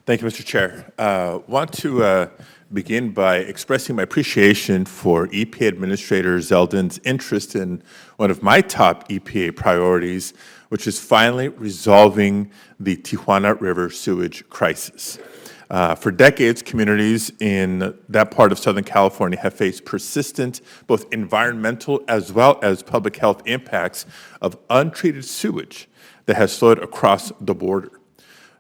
Thank you, Mr. Chair. Want to begin by expressing my appreciation for EPA Administrator Zeldin's interest in one of my top EPA priorities, which is finally resolving the Tijuana River sewage crisis. For decades, communities in that part of Southern California have faced persistent, both environmental as well as public health impacts of untreated sewage that has flowed across the border.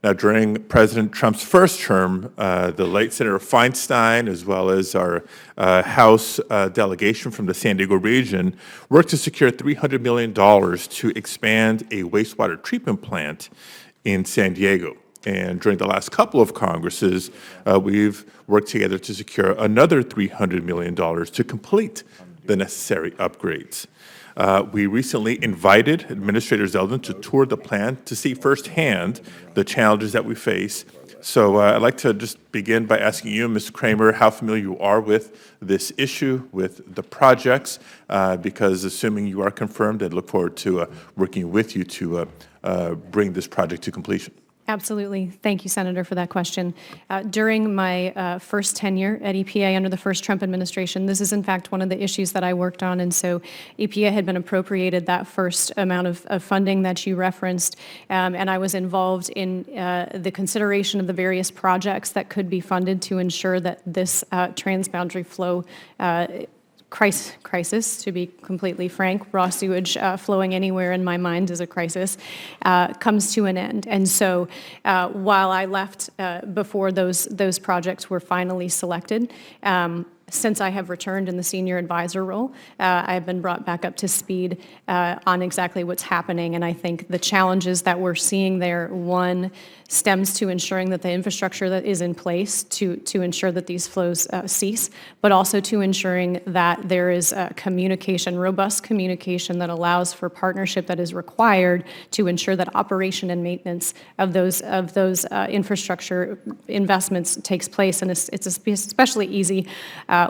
Now, during President Trump's first term, the late Senator Feinstein, as well as our House delegation from the San Diego region, worked to secure $300 million to expand a wastewater treatment plant in San Diego. And during the last couple of Congresses, we've worked together to secure another $300 million to complete the necessary upgrades. We recently invited Administrator Zeldin to tour the plant to see firsthand the challenges that we face. So I'd like to just begin by asking you, Mr. Kramer, how familiar you are with this issue, with the projects, because assuming you are confirmed, I'd look forward to working with you to bring this project to completion. Absolutely. Thank you, Senator, for that question. During my first tenure at EPA under the first Trump administration, this is in fact one of the issues that I worked on, and so EPA had been appropriated that first amount of funding that you referenced, and I was involved in the consideration of the various projects that could be funded to ensure that this transboundary flow crisis, to be completely frank, raw sewage flowing anywhere in my mind is a crisis, comes to an end. And so while I left before those projects were finally selected, since I have returned in the senior advisor role, I have been brought back up to speed on exactly what's happening. And I think the challenges that we're seeing there, one, stems to ensuring that the infrastructure that is in place to ensure that these flows cease, but also to ensuring that there is communication, robust communication that allows for partnership that is required to ensure that operation and maintenance of those infrastructure investments takes place. And it's especially easy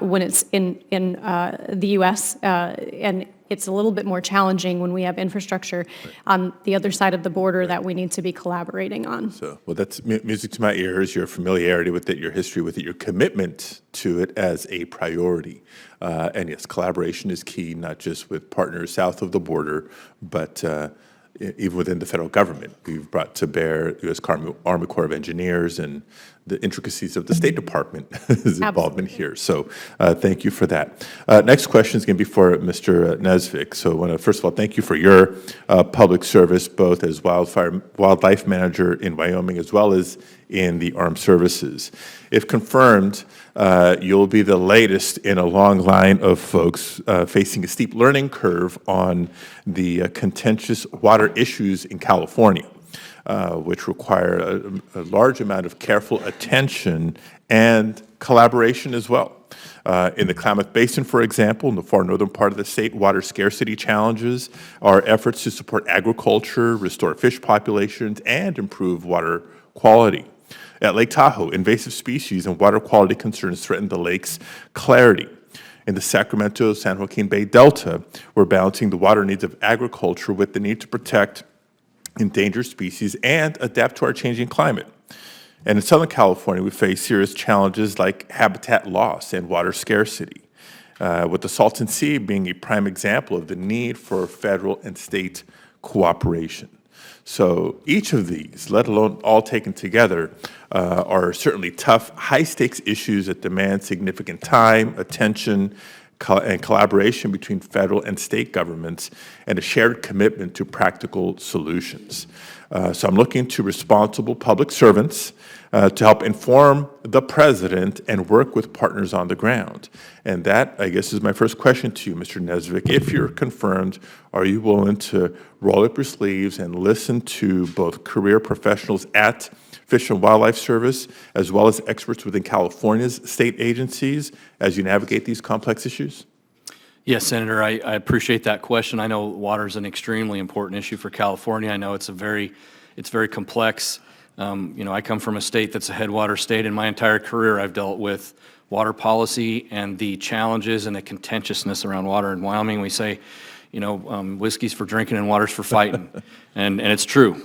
when it's in the U.S. And it's a little bit more challenging when we have infrastructure on the other side of the border that we need to be collaborating on. So, well, that's music to my ears, your familiarity with it, your history with it, your commitment to it as a priority. And yes, collaboration is key, not just with partners south of the border, but even within the federal government. We've brought to bear the U.S. Army Corps of Engineers and the intricacies of the State Department's involvement here. So thank you for that. Next question is going to be for Mr. Nesvik. So I want to, first of all, thank you for your public service, both as wildlife manager in Wyoming as well as in the armed services. If confirmed, you'll be the latest in a long line of folks facing a steep learning curve on the contentious water issues in California, which require a large amount of careful attention and collaboration as well. In the Klamath Basin, for example, in the far northern part of the state, water scarcity challenges are efforts to support agriculture, restore fish populations, and improve water quality. At Lake Tahoe, invasive species and water quality concerns threaten the lake's clarity. In the Sacramento-San Joaquin Bay Delta, we're balancing the water needs of agriculture with the need to protect endangered species and adapt to our changing climate. And in Southern California, we face serious challenges like habitat loss and water scarcity, with the Salton Sea being a prime example of the need for federal and state cooperation. So each of these, let alone all taken together, are certainly tough, high-stakes issues that demand significant time, attention, and collaboration between federal and state governments, and a shared commitment to practical solutions. So I'm looking to responsible public servants to help inform the president and work with partners on the ground. And that, I guess, is my first question to you, Mr. Nesvik. If you're confirmed, are you willing to roll up your sleeves and listen to both career professionals at Fish and Wildlife Service, as well as experts within California's state agencies as you navigate these complex issues? Yes, Senator, I appreciate that question. I know water is an extremely important issue for California. I know it's very complex. I come from a state that's a headwater state. In my entire career, I've dealt with water policy and the challenges and the contentiousness around water. In Wyoming, we say, whiskey's for drinking and water's for fighting, and it's true.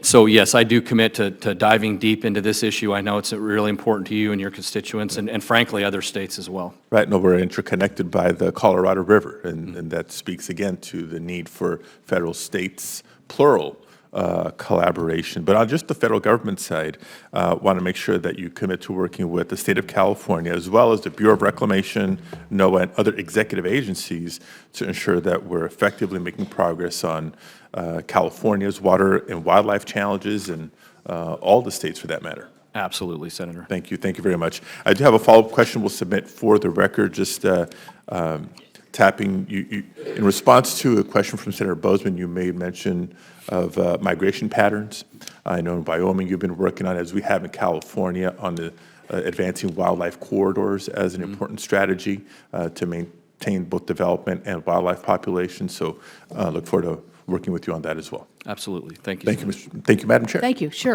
So yes, I do commit to diving deep into this issue. I know it's really important to you and your constituents, and frankly, other states as well. Right, no, we're interconnected by the Colorado River, and that speaks again to the need for federal, states, plural, collaboration. But on just the federal government side, want to make sure that you commit to working with the state of California, as well as the Bureau of Reclamation, NOAA, and other executive agencies to ensure that we're effectively making progress on California's water and wildlife challenges, and all the states for that matter. Absolutely, Senator. Thank you. Thank you very much. I do have a follow-up question we'll submit for the record, just tapping you. In response to a question from Senator Bozeman, you made mention of migration patterns. I know in Wyoming you've been working on, as we have in California, on the advancing wildlife corridors as an important strategy to maintain both development and wildlife populations. So look forward to working with you on that as well. Absolutely. Thank you. Thank you, Madam Chair. Thank you. Sure.